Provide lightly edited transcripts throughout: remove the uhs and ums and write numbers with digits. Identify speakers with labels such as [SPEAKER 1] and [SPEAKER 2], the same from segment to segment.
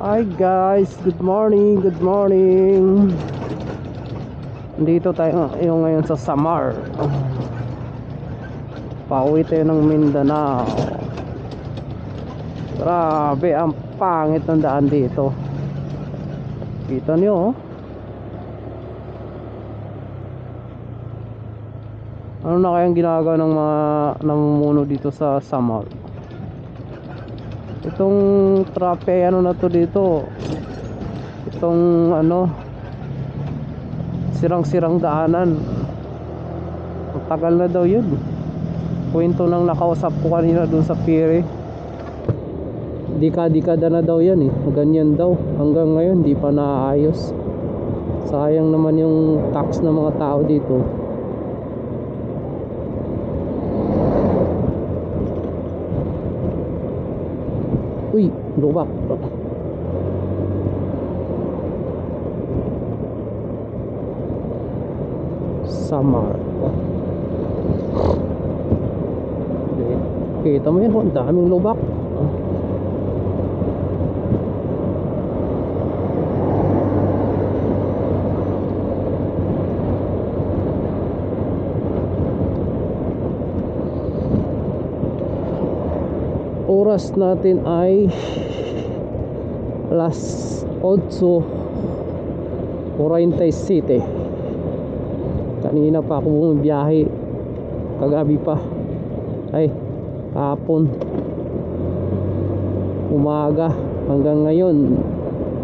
[SPEAKER 1] Hi guys, good morning, good morning. Dito tayo ngayon sa Samar. Pauwi tayo ng Mindanao. Grabe, ang pangit ng daan dito. Kita nyo, oh. Ano na kayang ginagawa ng mga namumuno dito sa Samar? Itong trape, ano na to dito, itong sirang-sirang daanan, matagal na daw yun. Kwento nang nakausap ko kanina doon sa pier, dekada na daw yan eh, ganyan daw. Hanggang ngayon di pa naayos. Sayang naman yung tax ng mga tao dito. Uy, lubak. Samar. Kita mo yun, ang daming lubak. Oras natin ay alas 8:47. Kanina pa ako bumibiyahe, kagabi pa, ay hapon, umaga, hanggang ngayon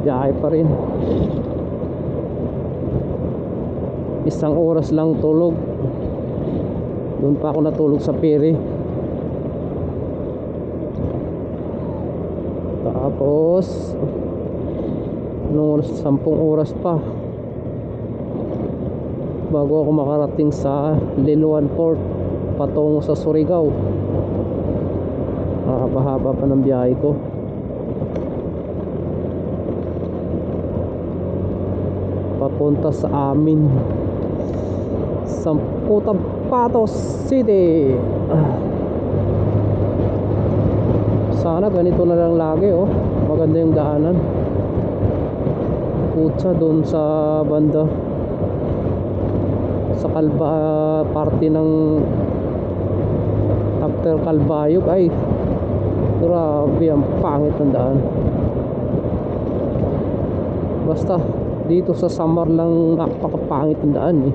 [SPEAKER 1] biyahe pa rin. Isang oras lang tulog. Doon pa ako natulog sa pere. Tapos anong oras? 10 oras pa bago ako makarating sa Liloan Port patungo sa Surigao. Haba-haba pa ng biyahe ko. Papunta sa amin sa Cotabato City. Sana ganito na lang lagi, oh. Maganda yung daanan. Putsa doon sa banda sa parte ng after Calbayog, ay grabe, ang pangit ng daan. Basta dito sa Samar lang napakapangit ng daan eh.